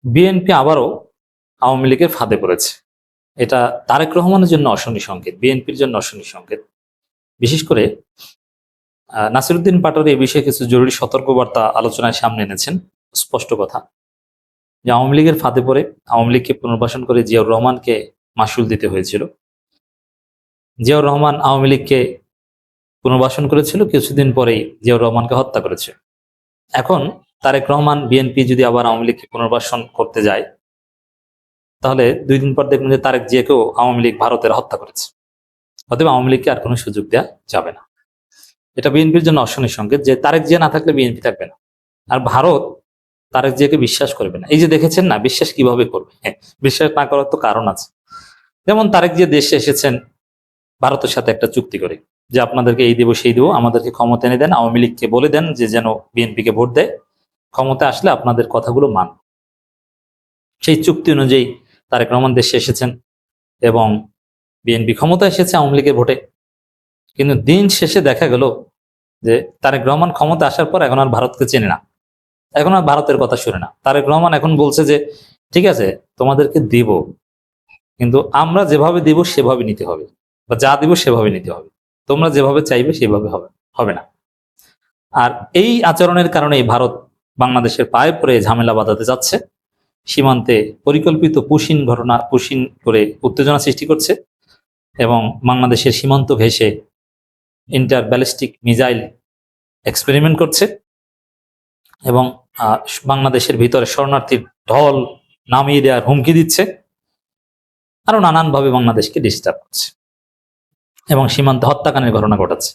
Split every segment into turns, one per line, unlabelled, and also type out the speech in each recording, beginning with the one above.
BNP আবারও আওয়ামী লীগের ফাঁদে পড়েছে। এটা তারেক রহমানের জন্য অশনি সংকেত, বিএনপির জন্য অশনি সংকেত। বিশেষ করে নাসিরুদ্দিন পাটোয়ারি এই বিষয়ে কিছু জরুরি সতর্কবার্তা আলোচনায় সামনে এনেছেন। স্পষ্ট কথা যে আওয়ামী লীগের ফাঁদে পড়ে আওয়ামী লীগকে পুনর্বাসন করে জিয়াউর রহমানকে মাসুল দিতে হয়েছিল। জিয়াউর রহমান আওয়ামী লীগকে পুনর্বাসন করেছিল, কিছুদিন পরেই জিয়াউর রহমানকে হত্যা করেছে। এখন তারেক রহমান বিএনপি যদি আবার আওয়ামী লীগকে পুনর্বাসন করতে যায়, তাহলে 2 দিন পর দেখবেন যে তারেক জিয়াকেও আওয়ামী লীগ ভারতের হত্যা করেছে। অতএব আওয়ামী লীগকে আর কোনো সুযোগ দেওয়া যাবে না। এটা বিএনপির জন্য অশনি সংকেত যে তারেক জিয়া না থাকলে বিএনপি থাকবে না, আর ভারত তারেক জিয়াকে বিশ্বাস করবে না। এই যে দেখেছেন না, বিশ্বাস কিভাবে করবে? বিশ্বাস না করার তো কারণ আছে। যেমন তারেক জিয়া দেশে এসেছেন ভারতের সাথে একটা চুক্তি করে যে আপনাদেরকে এই দেবো সেই দেবো, আমাদেরকে ক্ষমতা এনে দেন, আওয়ামী লীগকে বলে দেন যে যেন বিএনপিকে ভোট দেয়, ক্ষমতা আসলে আপনাদের কথাগুলো মান। সেই চুক্তি অনুযায়ী তারেক রহমান দেশে এসেছেন এবং বিএনপি ক্ষমতা এসেছে আওয়ামী লীগের ভোটে। কিন্তু দিন শেষে দেখা গেল যে তারেক রহমান ক্ষমতা আসার পর এখন আর ভারতকে চেনে না, এখন আর ভারতের কথা শুনে না। তারেক রহমান এখন বলছে যে ঠিক আছে তোমাদেরকে দিব, কিন্তু আমরা যেভাবে দিব সেভাবে নিতে হবে, বা যা দিব সেভাবে নিতে হবে, তোমরা যেভাবে চাইবে সেভাবে হবে না। আর এই আচরণের কারণেই ভারত বাংলাদেশের পায়ে পড়ে ঝামেলা বাঁধাতে যাচ্ছে, সীমান্তে পরিকল্পিত পুশিন করে উত্তেজনা সৃষ্টি করছে এবং বাংলাদেশের সীমান্ত ঘেঁষে ইন্টার ব্যালিস্টিক মিসাইল এক্সপেরিমেন্ট করছে এবং বাংলাদেশের ভিতরে শরণার্থীর ঢল নামিয়ে দেওয়ার হুমকি দিচ্ছে, আরো নানানভাবে বাংলাদেশকে ডিস্টার্ব করছে এবং সীমান্তে হত্যাকাণ্ডের ঘটনা ঘটাচ্ছে।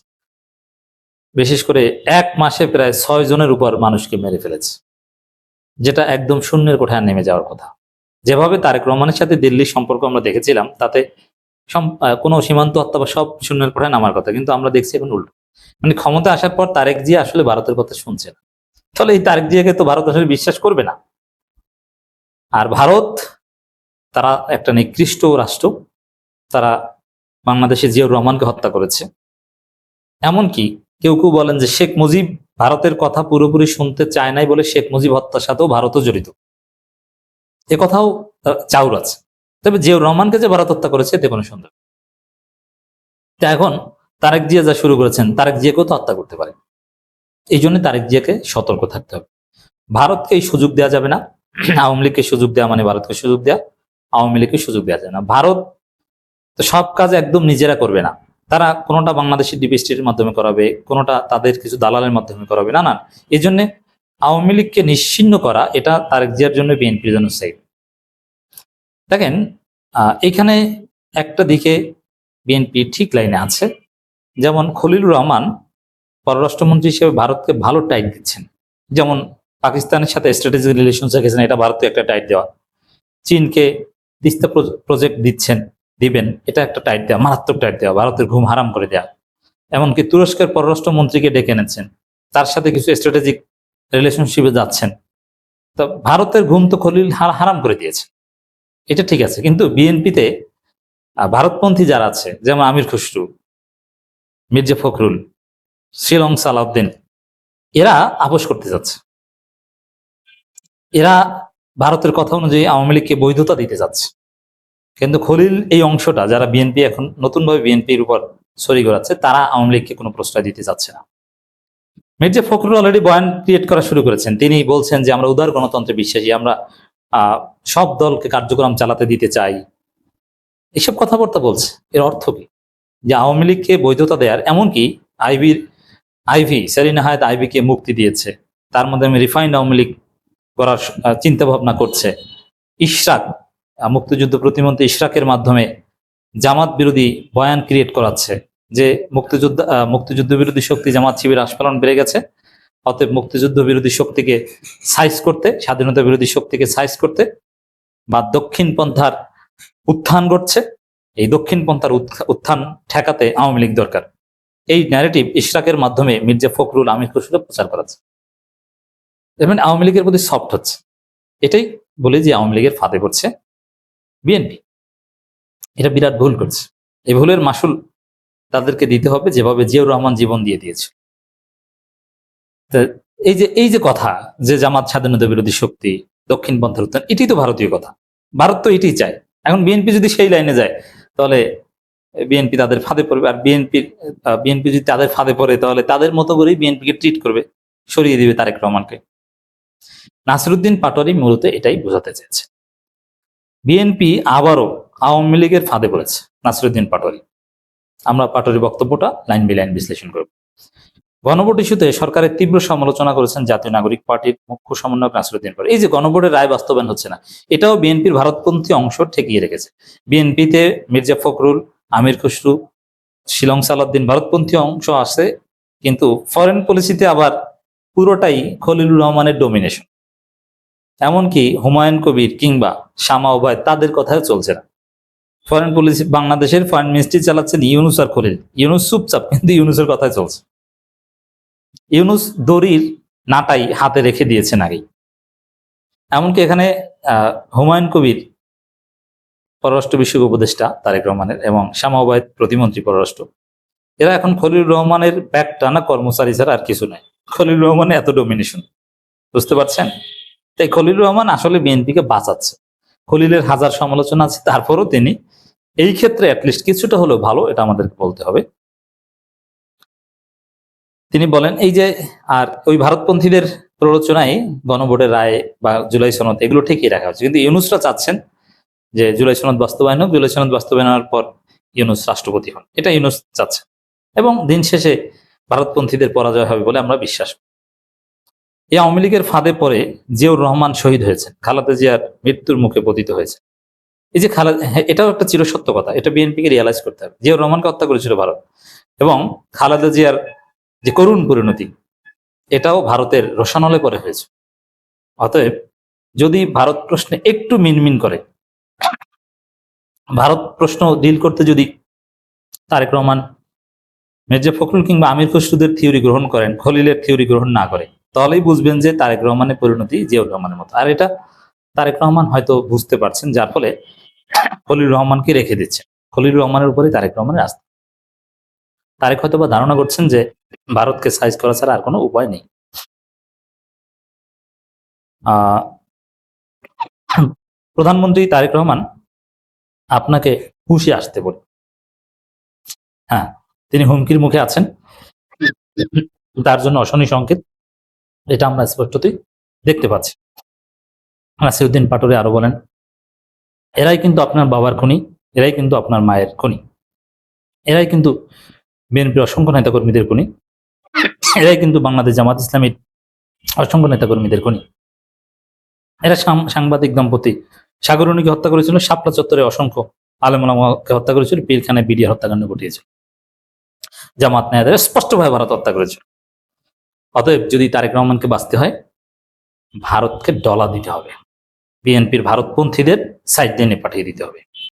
বিশেষ করে 1 মাসে প্রায় 6 জনের উপর মানুষকে মেরে ফেলেছে, যেটা একদম শূন্যের কোঠায় নেমে যাওয়ার কথা। যেভাবে তারেক রহমানের সাথে দিল্লির সম্পর্ক আমরা দেখেছিলাম, তাতে কোনো সীমান্ত হত্যা বা সব শূন্যের কোঠায় নামার কথা, কিন্তু আমরা দেখছি এখন উল্টো। মানে ক্ষমতা আসার পর তারেক জিয়া আসলে ভারতের কথা শুনছে না। তাহলে এই তারেক জিয়াকে তো ভারত আসলে বিশ্বাস করবে না। আর ভারত তারা একটা নিকৃষ্ট রাষ্ট্র, তারা বাংলাদেশে জিয়াউর রহমানকে হত্যা করেছে। এমনকি কেউ কেউ বলেন যে শেখ মুজিব ভারতের কথা পুরোপুরি শুনতে চায় নাই বলে শেখ মুজিব হত্যার সাথেও ভারতও জড়িত, এ কথাও চাউর আছে। তবে জিয়াউর রহমানকে যে ভারত হত্যা করেছে এতে কোনো সন্দেহ। তা এখন তারেক জিয়া যা শুরু করেছেন, তারেক জিয়াকেও তো হত্যা করতে পারে। এই জন্য তারেক জিয়াকে সতর্ক থাকতে হবে। ভারতকে এই সুযোগ দেওয়া যাবে না। আওয়ামী লীগকে সুযোগ দেওয়া মানে ভারতকে সুযোগ দেওয়া, আওয়ামী লীগকে সুযোগ দেওয়া যায় না। ভারত তো সব কাজ একদম নিজেরা করবে না, তারা কোনোটা বাংলাদেশের ডিপ স্টেটের মাধ্যমে করাবে, কোনোটা তাদের কিছু দালালের মাধ্যমে করাবে। না না, এই জন্য আওয়ামী লীগকে নিশ্চিহ্ন করা এটা তারেক জিয়ার জন্য, বিএনপির জন্য সেফ। দেখেন এখানে একটা দিকে বিএনপি ঠিক লাইনে আছে, যেমন খলিলুর রহমান পররাষ্ট্রমন্ত্রী হিসেবে ভারতকে ভালো টাইট দিচ্ছেন। যেমন পাকিস্তানের সাথে স্ট্র্যাটেজিক রিলেশন রেখেছেন, এটা ভারতকে একটা টাইট দেওয়া। চীনকে তিস্তা প্রজেক্ট দিবেন, এটা একটা টাইট দেওয়া, মারাত্মক টাইট দেওয়া, ভারতের ঘুম হারাম করে দেওয়া। এমনকি তুরস্কের পররাষ্ট্রমন্ত্রীকে ডেকে এনেছেন, তার সাথে কিছু স্ট্র্যাটেজিক রিলেশনশিপে যাচ্ছেন। তো ভারতের ঘুম তো খলিল হারাম করে দিয়েছে, এটা ঠিক আছে। কিন্তু বিএনপিতে ভারতপন্থী যারা আছে, যেমন আমির খুসরু, মির্জা ফখরুল, শ্রীলং সালাউদ্দিন, এরা আপোষ করতে যাচ্ছে। এরা ভারতের কথা অনুযায়ী আওয়ামী লীগকে বৈধতা দিতে যাচ্ছে। কিন্তু খলিল এই অংশটা, যারা বিএনপি এখন নতুনভাবে বিএনপির উপর ছড়ি ঘোরাচ্ছে, তারা আওয়ামী লীগকে কোনো প্রশ্রয় দিতে যাচ্ছে না। মির্জা ফখরুল অলরেডি বয়ান ক্রিয়েট করা শুরু করেছেন। তিনি বলছেন যে আমরা উদার গণতন্ত্রে বিশ্বাসী, আমরা সব দলকে কার্যক্রম চালাতে দিতে চাই। এসব কথাবার্তা বলছে। এর অর্থ কি? যে আওয়ামী লীগকে বৈধতা দেওয়ার, এমনকি আইভি সেলিনা হায়াত আইভিকে মুক্তি দিয়েছে, তার মাধ্যমে রিফাইন্ড আওয়ামী লীগ করার চিন্তা ভাবনা করছে। ইশরাক, মুক্তিযুদ্ধ প্রতিমন্ত্রী ইশরাকের মাধ্যমে জামাত বিরোধী বয়ান ক্রিয়েট করাচ্ছে যে মুক্তিযুদ্ধ বিরোধী শক্তি জামাত শিবির আস্ফালন বেড়ে গেছে, অতএব মুক্তিযুদ্ধ বিরোধী শক্তিকে সাইজ করতে, স্বাধীনতা বিরোধী শক্তিকে সাইজ করতে বা দক্ষিণ পন্থার উত্থান ঘটছে, এই দক্ষিণ পন্থার উত্থান ঠেকাতে আওয়ামী লীগ দরকার। এই ন্যারেটিভ ইশরাকের মাধ্যমে মির্জা ফখরুল, আমির খুসরু প্রচার করাচ্ছে। যেমন আওয়ামী লীগের প্রতি সফট হচ্ছে। এটাই বলে যে আওয়ামী লীগের ফাঁদে পড়ছে বিএনপি। এটা বিরাট ভুল করছে। এই ভুলের মাসুল তাদেরকে দিতে হবে, যেভাবে জিয়াউর রহমান জীবন দিয়ে দিয়েছে। এই যে কথা যে জামাত স্বাধীনতা বিরোধী শক্তি, দক্ষিণপন্থার উত্থান, এটাই তো ভারতীয় কথা। ভারত তো এটাই চায়। এখন বিএনপি যদি সেই লাইনে যায় তাহলে বিএনপি তাদের ফাঁদে পড়বে, আর বিএনপি যদি তাদের ফাঁদে পড়ে তাহলে তাদের মতো করেই বিএনপিকে ট্রিট করবে, সরিয়ে দিবে তারেক রহমানকে। নাসিরুদ্দিন পাটোয়ারি মূলত এটাই বোঝাতে চেয়েছে। বিএনপি আবারও আওয়ামী লীগের ফাঁদে পড়েছে, নাসিরুদ্দিন পাটোয়ারি। আমরা পাটোয়ারি বক্তব্যটা লাইন বাই লাইন বিশ্লেষণ করব। গণভোট ইস্যুতে সরকারের তীব্র সমালোচনা করেছেন জাতীয় নাগরিক পার্টির মুখ্য সমন্বয়ক নাসিরুদ্দিন পাটোয়ারি। এই যে গণভোটের রায় বাস্তবায়ন হচ্ছে না, এটাও বিএনপির ভারতপন্থী অংশ ঠেকিয়ে রেখেছে। বিএনপিতে মির্জা ফখরুল, আমির খসরু, শিলং সালাউদ্দিন ভারতপন্থী অংশ আছে, কিন্তু ফরেন পলিসিতে আবার পুরোটাই খলিলুর রহমানের ডোমিনেশন। এমনকি হুমায়ুন কবির কিংবা শামা ওবায়দ তাদের কথাও চলছে না। ফরেন পলিসি বাংলাদেশের ফরেন মিনিস্ট্রি চালাচ্ছেন ইউনুস আর খলিল। ইউনুস চুপচাপ, কিন্তু ইউনুসের কথাই চলছে। ইউনুস দড়ির নাটাই হাতে রেখে দিয়েছেন আগেই। এমনকি এখানে হুমায়ুন কবির পররাষ্ট্র বিষয়ক উপদেষ্টা তারেক রহমানের এবং শামা ওবায়দ প্রতিমন্ত্রী পররাষ্ট্র, এরা এখন খলিলুর রহমানের ব্যাগ টানা কর্মচারী ছাড়া আর কিছু নয়। খলিলুর রহমানের এত ডোমিনেশন, বুঝতে পারছেন? তাই খলিলুর রহমান আসলে বিএনপিকে বাঁচাচ্ছে। খলিলের হাজার সমালোচনা আছে, তারপরও তিনি এই ক্ষেত্রে অ্যাটলিস্ট কিছুটা হলেও ভালো, এটা আমাদেরকে বলতে হবে। তিনি বলেন এই যে, আর ওই ভারতপন্থীদের প্ররোচনায় গণভোটের রায় বা জুলাই সনদ এগুলো ঠিকই রাখা হচ্ছে, কিন্তু ইউনুসরা চাচ্ছেন যে জুলাই সনদ বাস্তবায়ন হোক, জুলাই সনদ বাস্তবায়নের পর ইউনুস রাষ্ট্রপতি হন, এটা ইউনুস চাচ্ছে। এবং দিন শেষে ভারতপন্থীদের পরাজয় হবে বলে আমরা বিশ্বাস করি। এই আওয়ামী লীগের ফাঁদে পড়ে জিয়াউর রহমান শহীদ হয়েছেন, খালেদা জিয়ার মৃত্যুর মুখে পতিত হয়েছে। এই যে এটাও একটা চিরসত্য কথা, এটা বিএনপিকে রিয়ালাইজ করতে হবে। জিয়াউর রহমানকে হত্যা করেছিল ভারত, এবং খালেদা জিয়ার যে করুণ পরিণতি, এটাও ভারতের রোষানলে পরে হয়েছে। অতএব যদি ভারত প্রশ্নে একটু মিনমিন করে, ভারত প্রশ্ন ডিল করতে যদি তারেক রহমান মির্জা ফখরুল কিংবা আমির খসরুদের থিওরি গ্রহণ করেন, খলিলের থিওরি গ্রহণ না করে, তাহলেই বুঝবেন যে তারেক রহমানের পরিণতি জিয়াউর রহমানের মতো। আর এটা তারেক রহমান হয়তো বুঝতে পারছেন, যার ফলে খলিল রহমানকে রেখে দিচ্ছেন। খলিল রহমানের উপরে তারেক রহমানের আস্থা। তারেক হয়তো বা ধারণা করছেন যে ভারতকে সাইজ করা ছাড়া আর কোনো উপায় নেই। প্রধানমন্ত্রী তারেক রহমান আপনাকে হুঁশে আসতে বলে, হ্যাঁ, তিনি হুমকির মুখে আছেন, তার জন্য অশনি সংকেত, এটা আমরা স্পষ্টতই দেখতে পাচ্ছি। নাসিরুদ্দিন পাটোয়ারি আরো বলেন, এরাই কিন্তু আপনার বাবার খুনি, এরাই কিন্তু আপনার মায়ের খুনি, এরাই কিন্তু বিএনপির অসংখ্য নেতাকর্মীদের খুনি, এরাই কিন্তু বাংলাদেশ জামাত ইসলামীর অসংখ্য নেতাকর্মীদের খুনি। এরা সাংবাদিক দম্পতি সাগরণীকে হত্যা করেছিল, শাপলা চত্বরে অসংখ্য আলেম ওলামাকে হত্যা করেছিল, পিলখানায় বিডিআর হত্যাকাণ্ড ঘটিয়েছিল, জামাত নেতাদের স্পষ্টভাবে ভারত হত্যা করেছিল। অতএব যদি তারেক রহমানকে বাঁচতে হয়, ভারতকে ডলা দিতে হবে, বিএনপির ভারতপন্থীদের সাইড লাইনে পাঠিয়ে দিতে হবে।